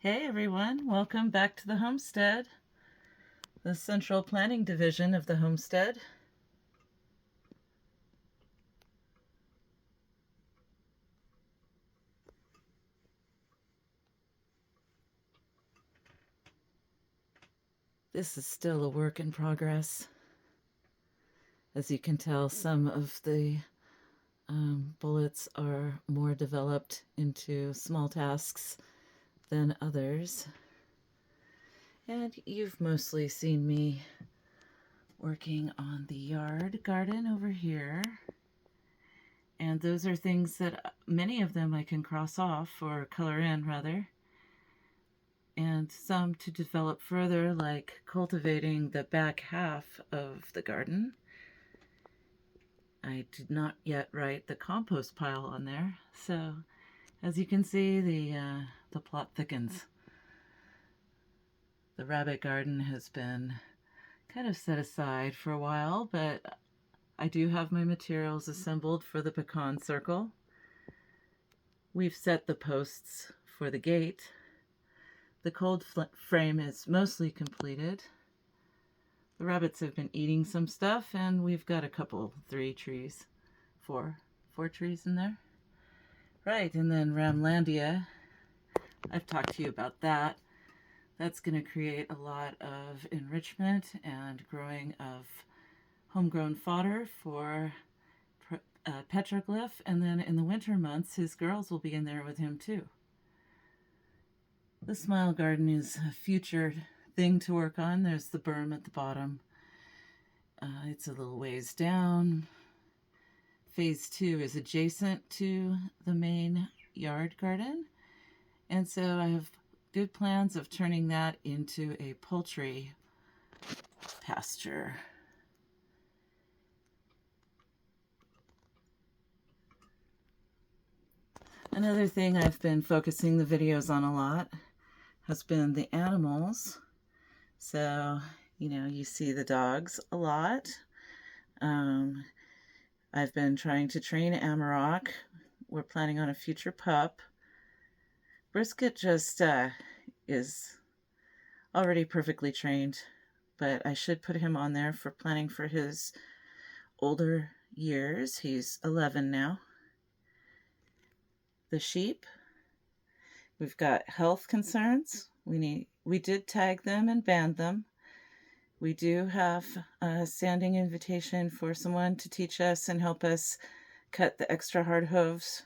Hey everyone, welcome back to the Homestead, the central planning division of the Homestead. This is still a work in progress. As you can tell, some of the bullets are more developed into small tasks than others. And you've mostly seen me working on the yard garden over here. And those are things that many of them I can cross off, or color in rather, and some to develop further, like cultivating the back half of the garden. I did not yet write the compost pile on there, so as you can see, the plot thickens. The rabbit garden has been kind of set aside for a while, but I do have my materials assembled for the pecan circle. We've set the posts for the gate. The cold frame is mostly completed. The rabbits have been eating some stuff, and we've got a couple, four trees in there. Right, and then Ramlandia, I've talked to you about that. That's going to create a lot of enrichment and growing of homegrown fodder for petroglyph, and then in the winter months, his girls will be in there with him too. The Smile Garden is a future thing to work on. There's the berm at the bottom. It's a little ways down. Phase 2 is adjacent to the main yard garden. And so I have good plans of turning that into a poultry pasture. Another thing I've been focusing the videos on a lot has been the animals. So, you see the dogs a lot. I've been trying to train Amarok. We're planning on a future pup. Brisket just is already perfectly trained, but I should put him on there for planning for his older years. He's 11 now. The sheep, we've got health concerns. We did tag them and band them. We do have a standing invitation for someone to teach us and help us cut the extra hard hooves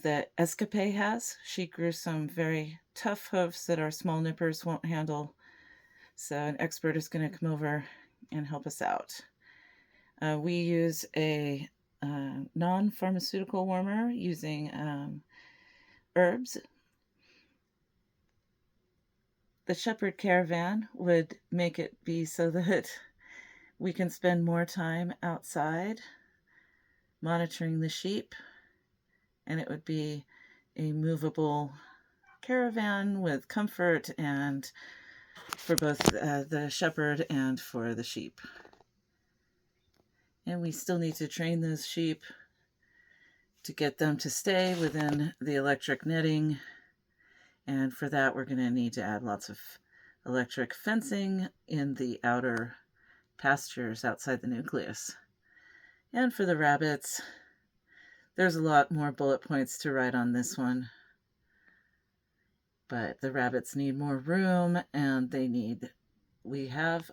that Escape has. She grew some very tough hooves that our small nippers won't handle. So an expert is going to come over and help us out. We use a non-pharmaceutical warmer using herbs. The shepherd caravan would make it be so that we can spend more time outside monitoring the sheep, and it would be a movable caravan with comfort and for both the shepherd and for the sheep. And we still need to train those sheep to get them to stay within the electric netting. And for that, we're going to need to add lots of electric fencing in the outer pastures outside the nucleus. And for the rabbits, there's a lot more bullet points to write on this one. But the rabbits need more room, and we have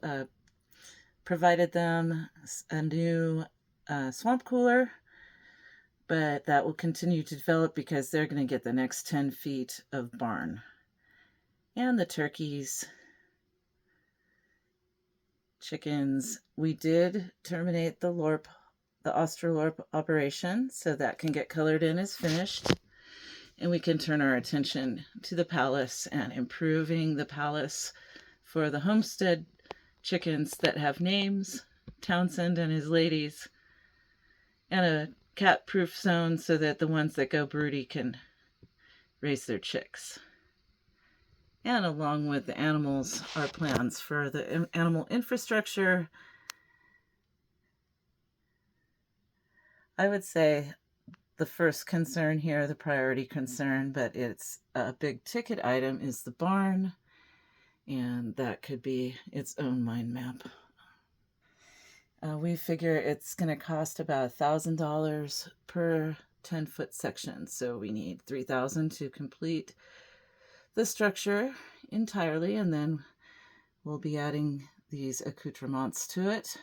provided them a new swamp cooler, but that will continue to develop because they're going to get the next 10 feet of barn. And the turkeys, chickens, we did terminate the Australorp operation, so that can get colored in as finished. And we can turn our attention to the palace and improving the palace for the homestead chickens that have names, Townsend and his ladies, and a cat-proof zone so that the ones that go broody can raise their chicks. And along with the animals, our plans for the animal infrastructure. I would say the first concern here, the priority concern, but it's a big ticket item is the barn, and that could be its own mind map. We figure it's going to cost about $1,000 per 10-foot section, so we need $3,000 to complete the structure entirely, and then we'll be adding these accoutrements to it.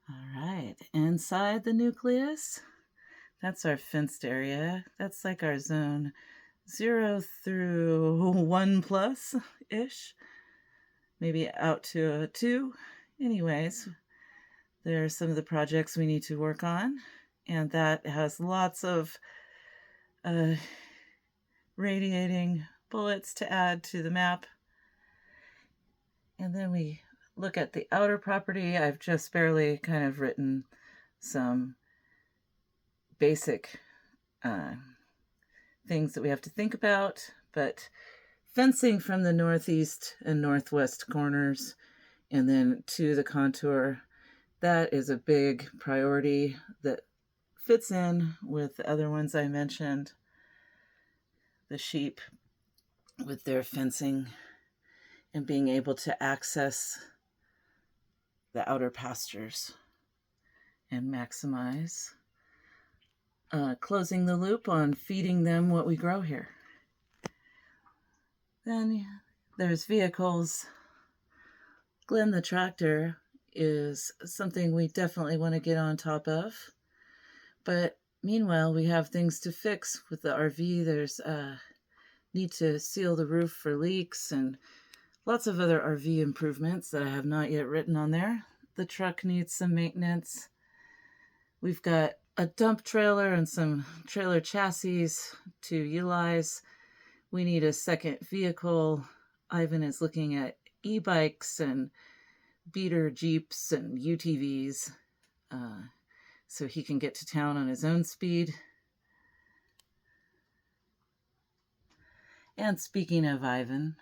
All right, inside the nucleus, that's our fenced area. That's like our zone 0 through 1 plus-ish, maybe out to a 2. Anyways, there are some of the projects we need to work on, and that has lots of radiating bullets to add to the map. And then we look at the outer property. I've just barely kind of written some basic things that we have to think about, but fencing from the northeast and northwest corners and then to the contour, that is a big priority that fits in with the other ones I mentioned. The sheep with their fencing and being able to access the outer pastures and maximize closing the loop on feeding them what we grow here. Then there's vehicles. Glenn the tractor is something we definitely want to get on top of. But meanwhile, we have things to fix with the RV. There's need to seal the roof for leaks and lots of other RV improvements that I have not yet written on there. The truck needs some maintenance. We've got a dump trailer and some trailer chassis to utilize. We need a second vehicle. Ivan is looking at e-bikes and beater Jeeps and UTVs so he can get to town on his own speed. And speaking of Ivan,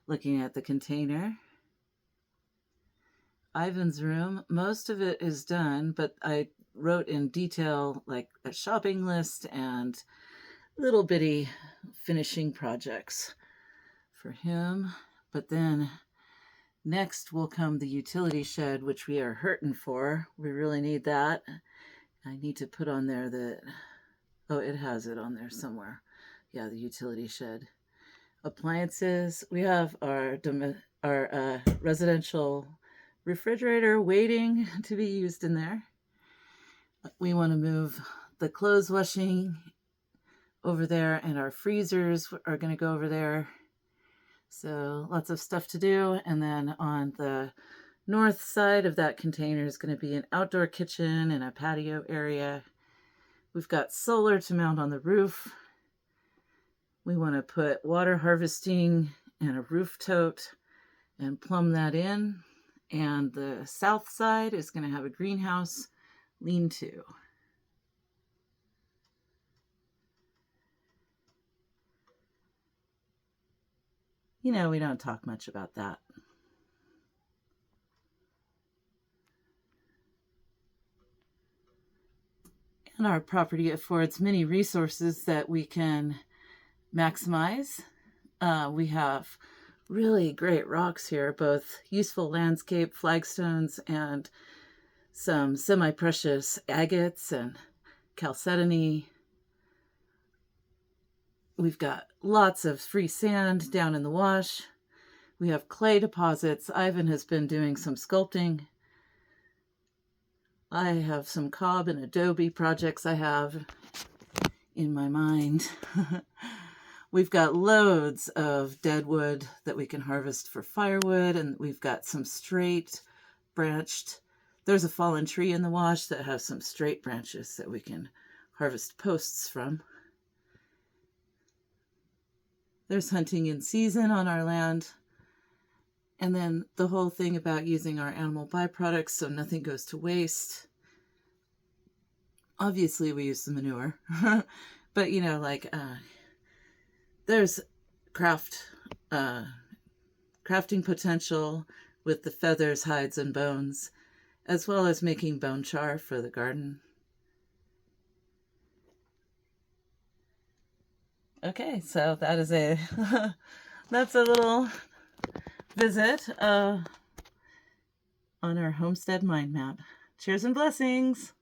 looking at the container, Ivan's room, most of it is done, but I wrote in detail like a shopping list and little bitty finishing projects for him. But then next will come the utility shed, which we are hurting for. We really need that. I need to put on there that, oh, it has it on there somewhere. Yeah, the utility shed. Appliances, we have our residential refrigerator waiting to be used in there. We want to move the clothes washing over there, and our freezers are going to go over there. So lots of stuff to do. And then on the north side of that container is going to be an outdoor kitchen and a patio area. We've got solar to mount on the roof. We want to put water harvesting and a roof tote and plumb that in. And the south side is going to have a greenhouse lean-to. You know, we don't talk much about that. And our property affords many resources that we can maximize. We have really great rocks here, both useful landscape flagstones and some semi-precious agates and chalcedony. We've got lots of free sand down in the wash. We have clay deposits. Ivan has been doing some sculpting. I have some cob and adobe projects I have in my mind. We've got loads of dead wood that we can harvest for firewood, and we've got some straight branched. There's a fallen tree in the wash that has some straight branches that we can harvest posts from. There's hunting in season on our land. And then the whole thing about using our animal byproducts so nothing goes to waste. Obviously, we use the manure, But like there's craft crafting potential with the feathers, hides, and bones, as well as making bone char for the garden. Okay, so that is a that's a little visit on our Homestead Mind Map. Cheers and blessings!